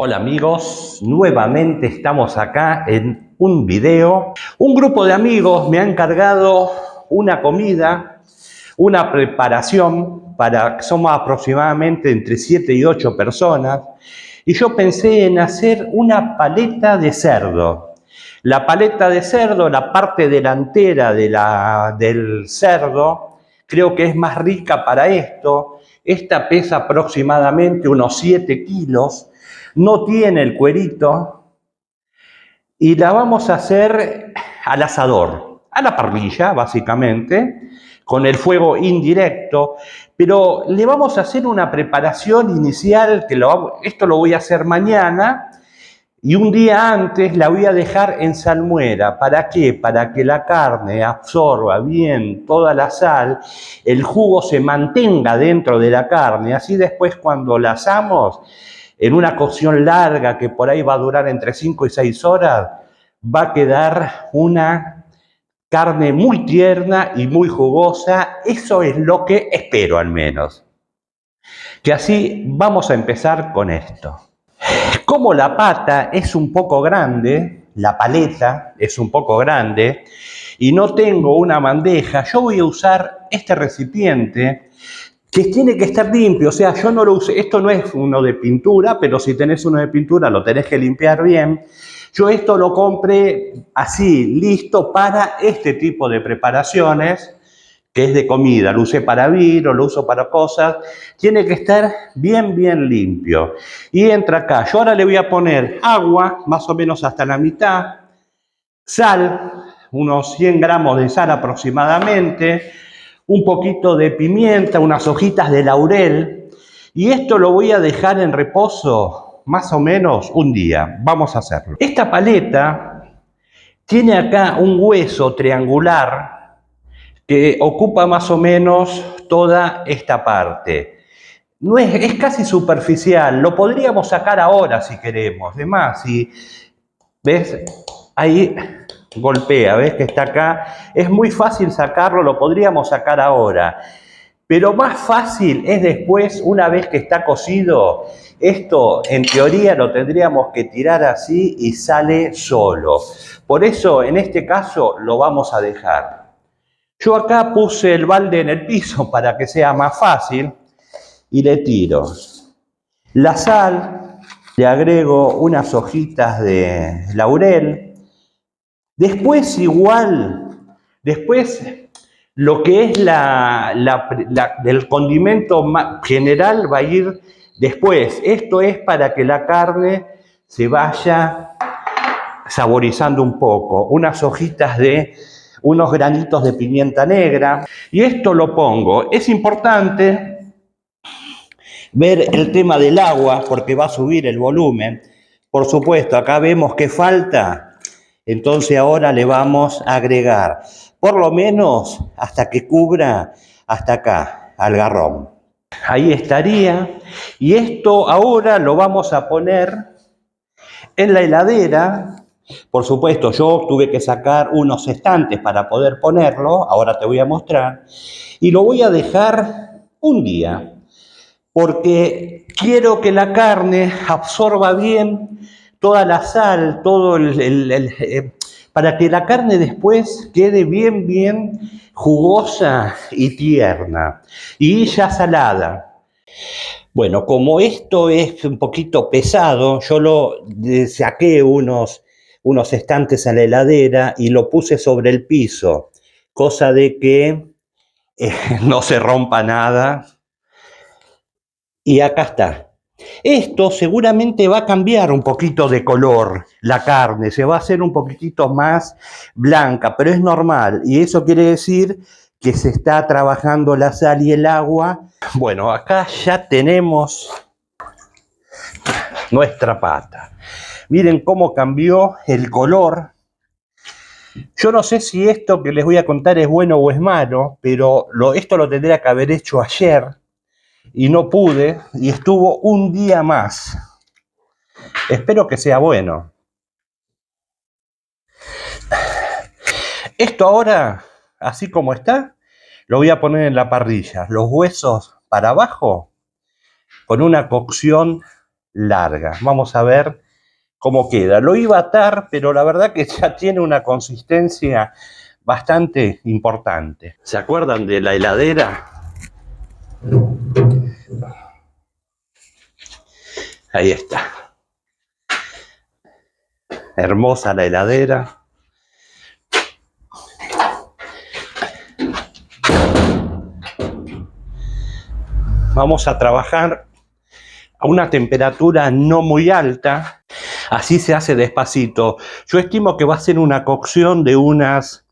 Hola amigos, nuevamente estamos acá en un video. Un grupo de amigos me ha encargado una comida, una preparación somos aproximadamente entre 7 y 8 personas, y yo pensé en hacer una paleta de cerdo. La paleta de cerdo, la parte delantera del cerdo, creo que es más rica para esto. Esta pesa aproximadamente unos 7 kilos. No tiene el cuerito y la vamos a hacer al asador, a la parrilla básicamente, con el fuego indirecto, pero le vamos a hacer una preparación inicial, esto lo voy a hacer mañana, y un día antes la voy a dejar en salmuera. ¿Para qué? Para que la carne absorba bien toda la sal, el jugo se mantenga dentro de la carne, así después cuando la asamos, en una cocción larga que por ahí va a durar entre 5 y 6 horas, va a quedar una carne muy tierna y muy jugosa. Eso es lo que espero al menos. Que así vamos a empezar con esto. Como la pata es un poco grande, la paleta es un poco grande, y no tengo una bandeja, yo voy a usar este recipiente que tiene que estar limpio. O sea, yo no lo usé, esto no es uno de pintura, pero si tenés uno de pintura lo tenés que limpiar bien. Yo esto lo compré así, listo para este tipo de preparaciones, que es de comida. Lo usé para vino, lo uso para cosas. Tiene que estar bien limpio. Y entra acá. Yo ahora le voy a poner agua, más o menos hasta la mitad, sal, unos 100 gramos de sal aproximadamente, un poquito de pimienta, unas hojitas de laurel, y esto lo voy a dejar en reposo más o menos un día. Vamos a hacerlo. Esta paleta tiene acá un hueso triangular que ocupa más o menos toda esta parte. No es casi superficial, lo podríamos sacar ahora si queremos. Además, si ves, ahí golpea, ves que está acá, es muy fácil sacarlo, lo podríamos sacar ahora. Pero más fácil es después, una vez que está cocido, esto en teoría lo tendríamos que tirar así y sale solo. Por eso en este caso lo vamos a dejar. Yo acá puse el balde en el piso para que sea más fácil y le tiro la sal, le agrego unas hojitas de laurel. Después después lo que es el condimento general va a ir después. Esto es para que la carne se vaya saborizando un poco. Unos granitos de pimienta negra. Y esto lo pongo. Es importante ver el tema del agua porque va a subir el volumen. Por supuesto, acá vemos que falta. Entonces ahora le vamos a agregar por lo menos hasta que cubra hasta acá, al garrón. Ahí estaría. Y esto ahora lo vamos a poner en la heladera. Por supuesto, yo tuve que sacar unos estantes para poder ponerlo. Ahora te voy a mostrar. Y lo voy a dejar un día, porque quiero que la carne absorba bien toda la sal, para que la carne después quede bien jugosa y tierna, y ya salada. Bueno, como esto es un poquito pesado, yo saqué unos estantes a la heladera y lo puse sobre el piso, cosa de que no se rompa nada. Y acá está. Esto seguramente va a cambiar un poquito de color, la carne, se va a hacer un poquitito más blanca, pero es normal. Y eso quiere decir que se está trabajando la sal y el agua. Bueno, acá ya tenemos nuestra pata. Miren cómo cambió el color. Yo no sé si esto que les voy a contar es bueno o es malo, pero esto lo tendría que haber hecho ayer. Y no pude, y estuvo un día más. Espero que sea bueno. Esto ahora, así como está, lo voy a poner en la parrilla. Los huesos para abajo, con una cocción larga. Vamos a ver cómo queda. Lo iba a atar, pero la verdad que ya tiene una consistencia bastante importante. ¿Se acuerdan de la heladera? Ahí está. Hermosa la heladera. Vamos a trabajar a una temperatura no muy alta. Así se hace despacito. Yo estimo que va a ser una cocción de unas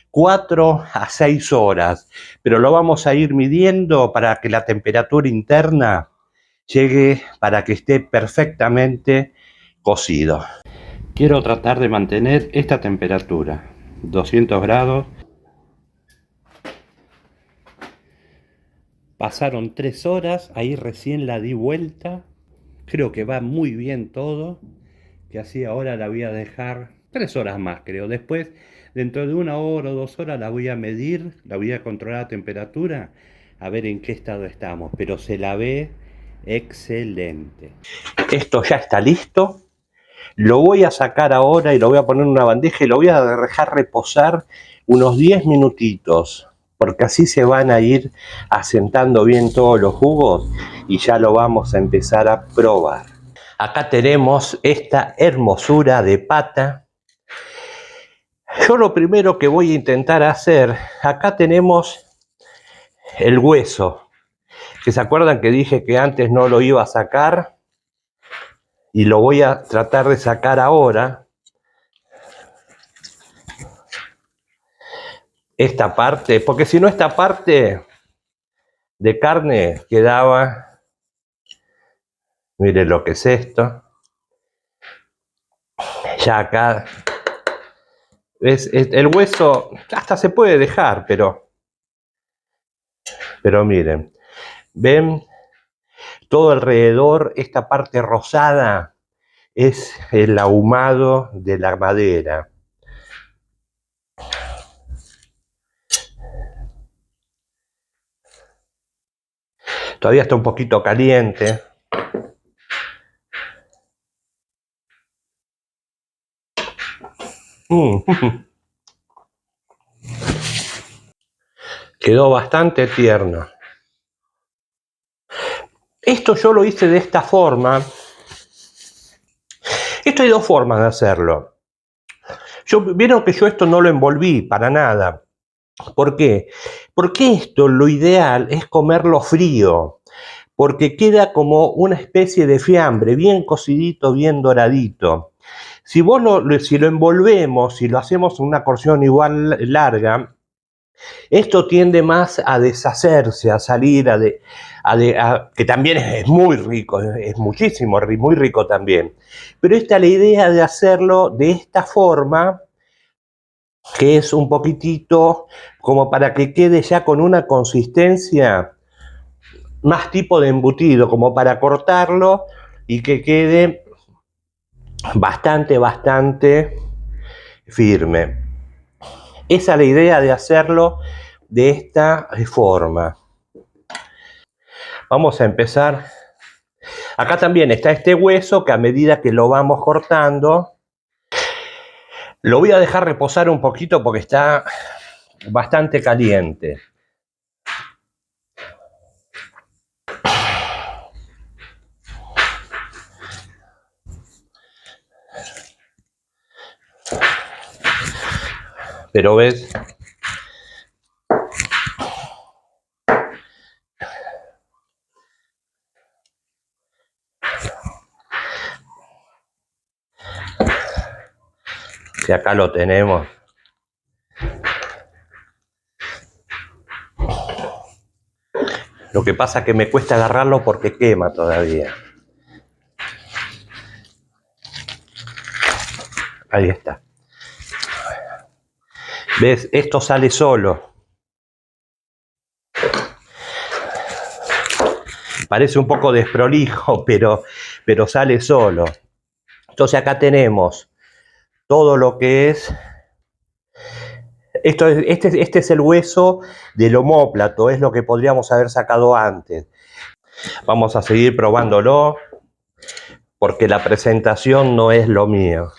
4 a 6 horas, pero lo vamos a ir midiendo para que la temperatura interna llegue, para que esté perfectamente cocido. Quiero tratar de mantener esta temperatura, 200 grados. Pasaron 3 horas, ahí recién la di vuelta. Creo que va muy bien todo, que así ahora la voy a dejar 3 horas más, creo. Después, dentro de 1 hora o 2 horas la voy a medir, la voy a controlar la temperatura, a ver en qué estado estamos, pero se la ve excelente. Esto ya está listo. Lo voy a sacar ahora y lo voy a poner en una bandeja y lo voy a dejar reposar unos 10 minutitos, porque así se van a ir asentando bien todos los jugos y ya lo vamos a empezar a probar. Acá tenemos esta hermosura de pata. Yo lo primero que voy a intentar hacer, acá tenemos el hueso, que se acuerdan que dije que antes no lo iba a sacar y lo voy a tratar de sacar ahora. Esta parte, porque si no esta parte de carne quedaba, miren lo que es esto, ya acá, ¿ves? El hueso hasta se puede dejar, pero miren, ven, todo alrededor, esta parte rosada es el ahumado de la madera. Todavía está un poquito caliente. Quedó bastante tierno. Esto yo lo hice de esta forma. Esto hay dos formas de hacerlo. Vieron que yo esto no lo envolví para nada. ¿Por qué? Porque esto lo ideal es comerlo frío, porque queda como una especie de fiambre, bien cocidito, bien doradito. Si si lo envolvemos, si lo hacemos en una cocción igual larga, esto tiende más a deshacerse, a salir, que también es muy rico, es muchísimo, muy rico también. Pero esta es la idea de hacerlo de esta forma, que es un poquitito como para que quede ya con una consistencia más tipo de embutido, como para cortarlo y que quede bastante firme. Esa es la idea de hacerlo de esta forma. Vamos a empezar. Acá también está este hueso que a medida que lo vamos cortando, lo voy a dejar reposar un poquito porque está bastante caliente. Pero ves, que acá lo tenemos. Lo que pasa es que me cuesta agarrarlo porque quema todavía. Ahí está. ¿Ves? Esto sale solo. Parece un poco desprolijo, pero sale solo. Entonces acá tenemos todo lo que es. Este es el hueso del omóplato, es lo que podríamos haber sacado antes. Vamos a seguir probándolo. porque la presentación no es lo mío.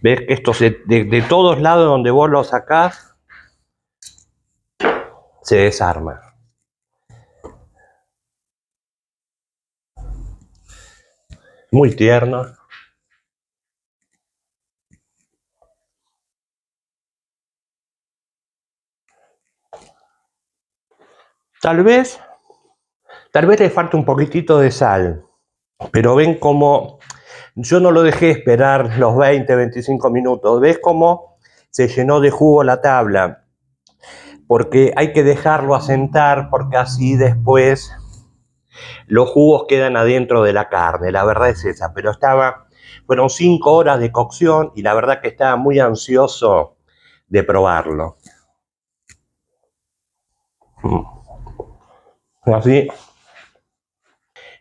Ves que esto de todos lados donde vos lo sacás, se desarma. Muy tierno. Tal vez le falta un poquitito de sal, pero ven cómo yo no lo dejé esperar los 20, 25 minutos. ¿Ves cómo se llenó de jugo la tabla? Porque hay que dejarlo asentar, porque así después los jugos quedan adentro de la carne. La verdad es esa, pero fueron 5 horas de cocción y la verdad que estaba muy ansioso de probarlo. Así,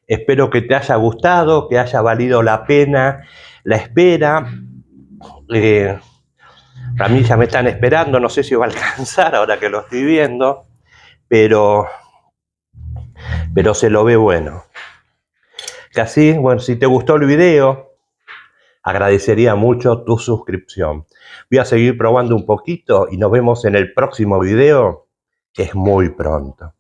espero que te haya gustado, que haya valido la pena la espera. A mí ya me están esperando, no sé si va a alcanzar ahora que lo estoy viendo, pero se lo ve bueno. Que así, bueno, si te gustó el video, agradecería mucho tu suscripción. Voy a seguir probando un poquito y nos vemos en el próximo video, que es muy pronto.